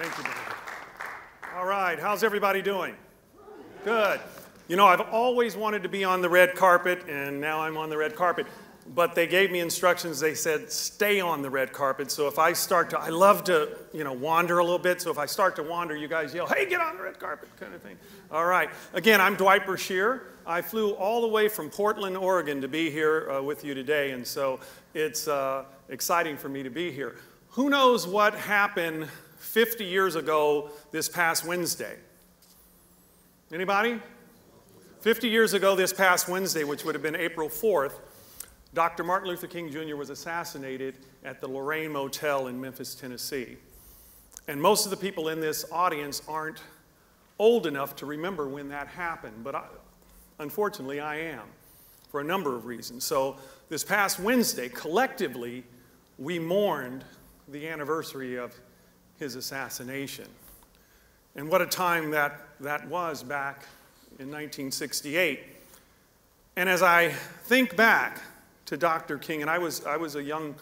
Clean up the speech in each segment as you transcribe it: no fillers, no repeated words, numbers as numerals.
Thank you, brother. All right, how's everybody doing? Good. You know, I've always wanted to be on the red carpet, and now I'm on the red carpet. But they gave me instructions. They said, stay on the red carpet. So if I start to, I love to, wander a little bit. So if I start to wander, you guys yell, hey, get on the red carpet, kind of thing. All right. Again, I'm Dwight Brashear. I flew all the way from Portland, Oregon to be here with you today. And so it's exciting for me to be here. Who knows what happened 50 years ago this past Wednesday? Anybody? 50 years ago this past Wednesday, which would have been April 4th, Dr. Martin Luther King Jr. was assassinated at the Lorraine Motel in Memphis, Tennessee. And most of the people in this audience aren't old enough to remember when that happened, but unfortunately I am, for a number of reasons. So this past Wednesday, collectively, we mourned the anniversary of his assassination. And what a time that was back in 1968. And as I think back to Dr. King, and I was a young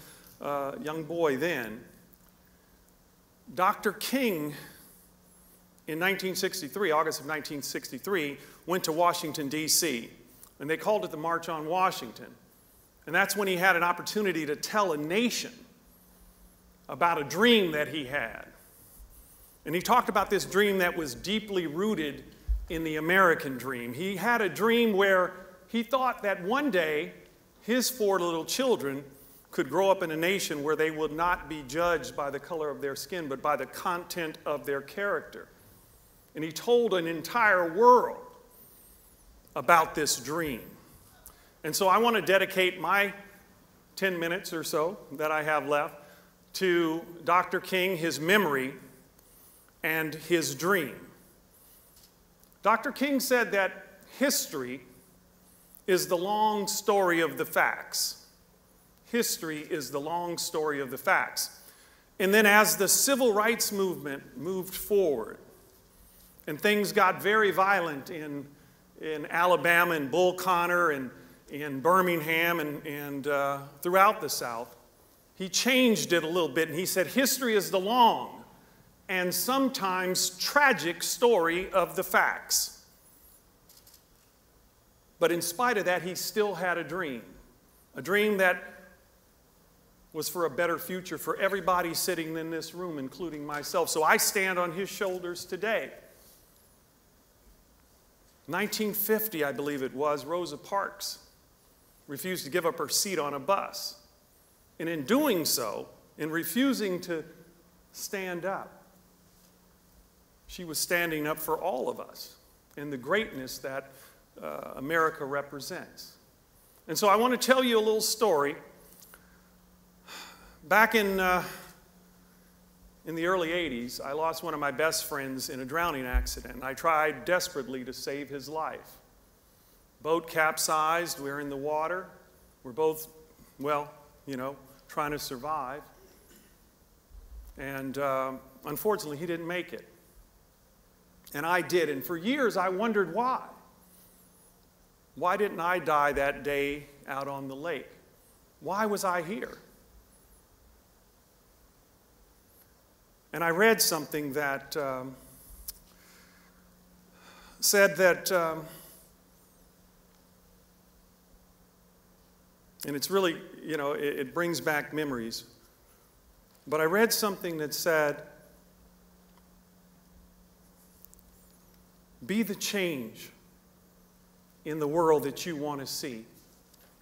boy then, Dr. King in 1963, August of 1963, went to Washington, D.C., and they called it the March on Washington. And that's when he had an opportunity to tell a nation about a dream that he had. And he talked about this dream that was deeply rooted in the American dream. He had a dream where he thought that one day his 4 little children could grow up in a nation where they would not be judged by the color of their skin, but by the content of their character. And he told an entire world about this dream. And so I want to dedicate my 10 minutes or so that I have left to Dr. King, his memory, and his dream. Dr. King said that history is the long story of the facts. History is the long story of the facts. And then as the civil rights movement moved forward, and things got very violent in Alabama and Bull Connor and in Birmingham and throughout the South, he changed it a little bit, and he said history is the long and sometimes tragic story of the facts. But in spite of that, he still had a dream that was for a better future for everybody sitting in this room, including myself. So I stand on his shoulders today. 1950, I believe it was, Rosa Parks refused to give up her seat on a bus. And in doing so, in refusing to stand up, she was standing up for all of us and the greatness that America represents. And so I want to tell you a little story. Back in the early 80s, I lost one of my best friends in a drowning accident. I tried desperately to save his life. Boat capsized, we're in the water. We're both, trying to survive. And unfortunately, he didn't make it. And I did. And for years, I wondered why. Why didn't I die that day out on the lake? Why was I here? And I read something that said that, and it's really, it brings back memories. But I read something that said, be the change in the world that you want to see.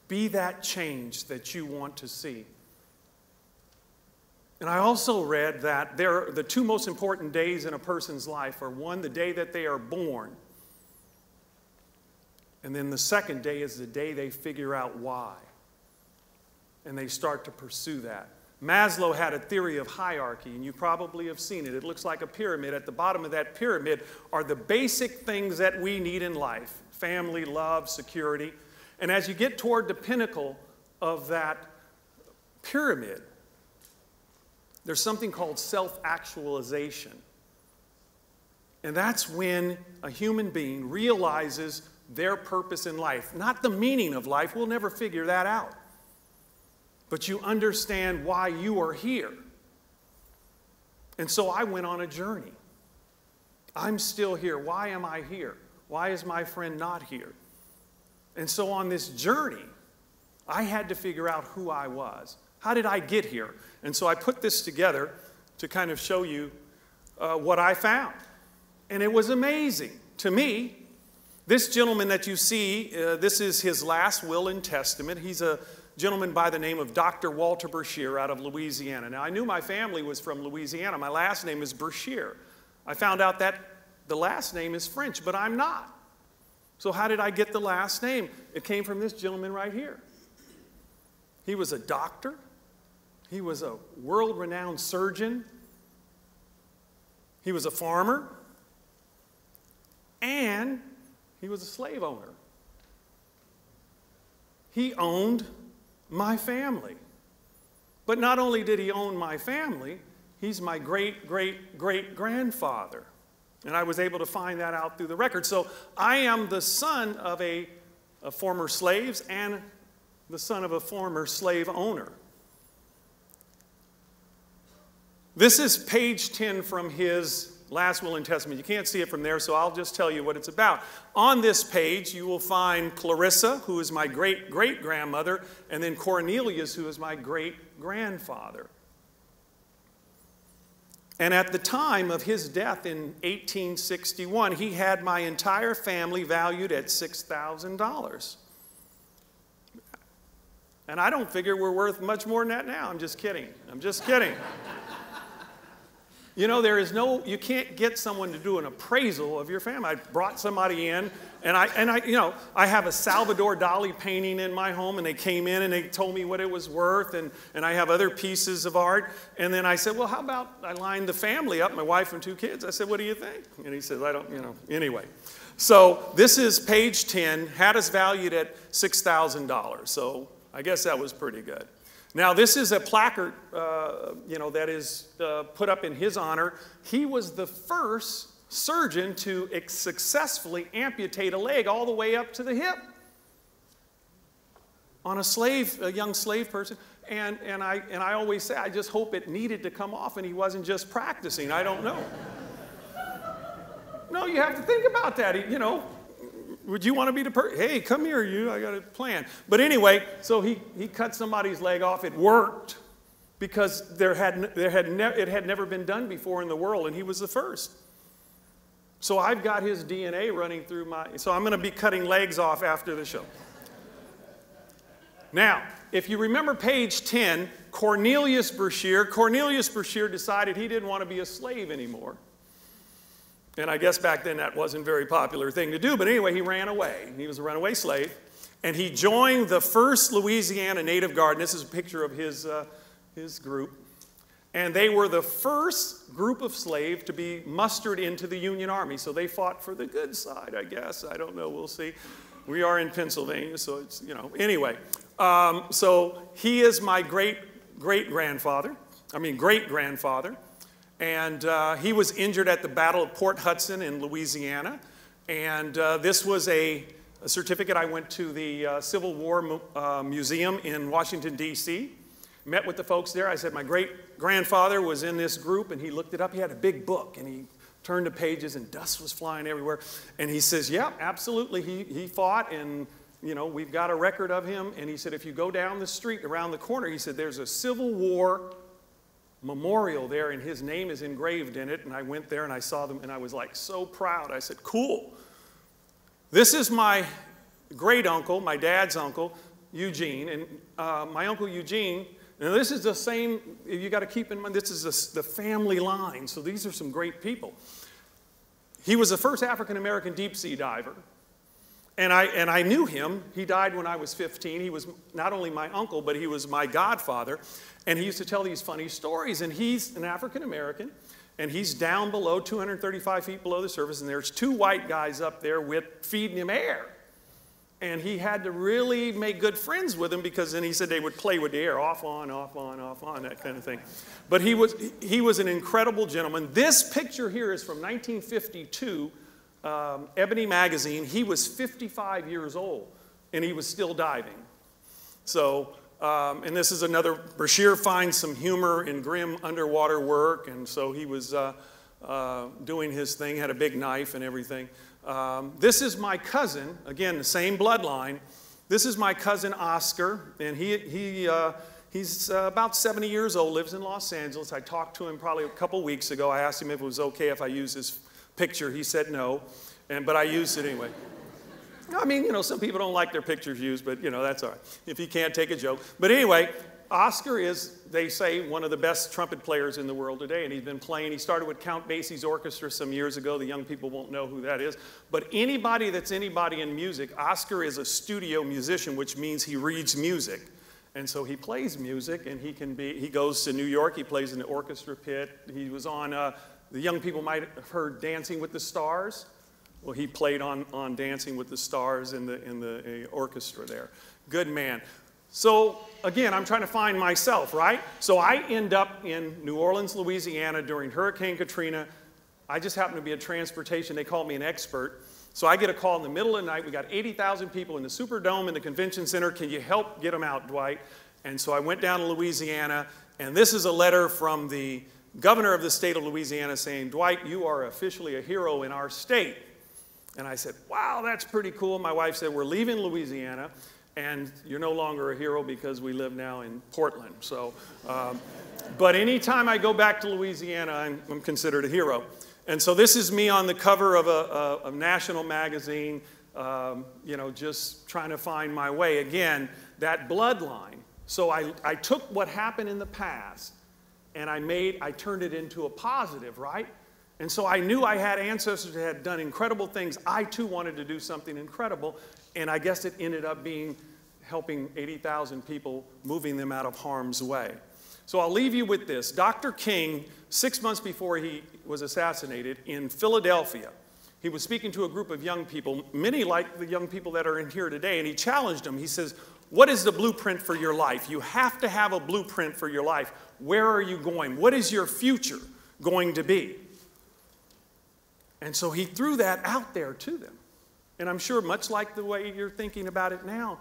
Be that change that you want to see. And I also read that the 2 most important days in a person's life are, one, the day that they are born, and then the second day is the day they figure out why, and they start to pursue that. Maslow had a theory of hierarchy, and you probably have seen it. It looks like a pyramid. At the bottom of that pyramid are the basic things that we need in life: family, love, security. And as you get toward the pinnacle of that pyramid, there's something called self-actualization. And that's when a human being realizes their purpose in life. Not the meaning of life. We'll never figure that out. But you understand why you are here. And so I went on a journey. I'm still here. Why am I here? Why is my friend not here? And so on this journey, I had to figure out who I was. How did I get here? And so I put this together to kind of show you what I found. And it was amazing. To me, this gentleman that you see, this is his last will and testament. He's a gentleman by the name of Dr. Walter Brashear out of Louisiana. Now, I knew my family was from Louisiana. My last name is Brashear. I found out that the last name is French, but I'm not. So how did I get the last name? It came from this gentleman right here. He was a doctor. He was a world-renowned surgeon. He was a farmer. And he was a slave owner. He owned my family. But not only did he own my family, he's my great-great-great-grandfather. And I was able to find that out through the record. So I am the son of a former slaves and the son of a former slave owner. This is page 10 from his last will and testament. You can't see it from there, so I'll just tell you what it's about. On this page, you will find Clarissa, who is my great-great-grandmother, and then Cornelius, who is my great-grandfather. And at the time of his death in 1861, he had my entire family valued at $6,000. And I don't figure we're worth much more than that now. I'm just kidding. I'm just kidding. You know, you can't get someone to do an appraisal of your family. I brought somebody in, and I have a Salvador Dali painting in my home, and they came in and they told me what it was worth, and I have other pieces of art. And then I said, well, how about I lined the family up, my wife and 2 kids. I said, what do you think? And he said, anyway. So this is page 10, had us valued at $6,000. So I guess that was pretty good. Now, this is a placard, that is put up in his honor. He was the first surgeon to successfully amputate a leg all the way up to the hip on a young slave person. And I always say, I just hope it needed to come off and he wasn't just practicing. I don't know. No, you have to think about that, Would you want to be the person? Hey, come here, I got a plan. But anyway, so he cut somebody's leg off. It worked because it had never been done before in the world, and he was the first. So I've got his DNA running through so I'm going to be cutting legs off after the show. Now, if you remember page 10, Cornelius Brashear decided he didn't want to be a slave anymore. And I guess back then that wasn't a very popular thing to do. But anyway, he ran away. He was a runaway slave. And he joined the first Louisiana Native Guard. And this is a picture of his group. And they were the first group of slaves to be mustered into the Union Army. So they fought for the good side, I guess. I don't know. We'll see. We are in Pennsylvania, so it's, Anyway, so he is my great-grandfather. And he was injured at the Battle of Port Hudson in Louisiana. And this was a certificate. I went to the Civil War Museum in Washington, D.C., met with the folks there. I said, my great-grandfather was in this group, and he looked it up. He had a big book, and he turned the pages, and dust was flying everywhere. And he says, yeah, absolutely, he fought, and, we've got a record of him. And he said, if you go down the street around the corner, he said, there's a Civil War memorial there, and his name is engraved in it. And I went there and I saw them, and I was like so proud. I said, cool. This is my great uncle, my dad's uncle, Eugene. And my uncle Eugene, now this is the same, you got to keep in mind, this is the family line. So these are some great people. He was the first African-American deep sea diver. And I knew him. He died when I was 15. He was not only my uncle, but he was my godfather. And he used to tell these funny stories. And he's an African-American, and he's down below, 235 feet below the surface, and there's 2 white guys up there feeding him air. And he had to really make good friends with them, because then he said they would play with the air, off, on, that kind of thing. But he was an incredible gentleman. This picture here is from 1952. Ebony magazine. He was 55 years old, and he was still diving. So And this is another, Brashear finds some humor in grim underwater work, and so he was doing his thing, had a big knife and everything. This is my cousin, again, the same bloodline. This is my cousin Oscar, and he's about 70 years old, lives in Los Angeles. I talked to him probably a couple weeks ago. I asked him if it was okay if I use his picture. He said no, but I used it anyway. I mean, you know, some people don't like their pictures used, but, you know, that's all right, if he can't take a joke. But anyway, Oscar is, they say, one of the best trumpet players in the world today, and he's been playing. He started with Count Basie's orchestra some years ago. The young people won't know who that is. But anybody that's anybody in music, Oscar is a studio musician, which means he reads music. And so he plays music, and he goes to New York. He plays in the orchestra pit. He was on, the young people might have heard Dancing with the Stars. Well, he played on Dancing with the Stars in the orchestra there. Good man. So, again, I'm trying to find myself, right? So I end up in New Orleans, Louisiana during Hurricane Katrina. I just happen to be a transportation. They call me an expert. So I get a call in the middle of the night. We got 80,000 people in the Superdome in the convention center. Can you help get them out, Dwight? And so I went down to Louisiana, and this is a letter from the governor of the state of Louisiana saying, Dwight, you are officially a hero in our state. And I said, wow, that's pretty cool. My wife said, we're leaving Louisiana, and you're no longer a hero because we live now in Portland. So, but anytime I go back to Louisiana, I'm considered a hero. And so this is me on the cover of a national magazine, you know, just trying to find my way. Again, that bloodline. So I took what happened in the past, and I turned it into a positive, right? And so I knew I had ancestors that had done incredible things. I, too, wanted to do something incredible, and I guess it ended up being helping 80,000 people, moving them out of harm's way. So I'll leave you with this. Dr. King, 6 months before he was assassinated in Philadelphia, he was speaking to a group of young people, many like the young people that are in here today, and he challenged them. He says, what is the blueprint for your life? You have to have a blueprint for your life. Where are you going? What is your future going to be? And so he threw that out there to them. And I'm sure much like the way you're thinking about it now,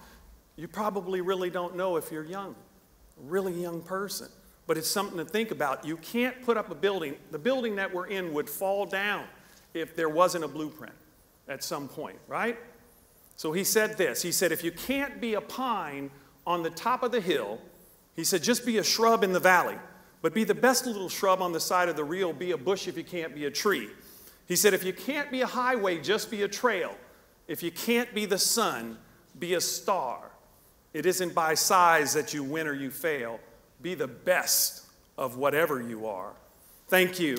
you probably really don't know if you're young, a really young person. But it's something to think about. You can't put up a building. The building that we're in would fall down if there wasn't a blueprint at some point, right? So he said this. He said, if you can't be a pine on the top of the hill, he said, just be a shrub in the valley. But be the best little shrub on the side of the reel. Be a bush if you can't be a tree. He said, if you can't be a highway, just be a trail. If you can't be the sun, be a star. It isn't by size that you win or you fail. Be the best of whatever you are. Thank you.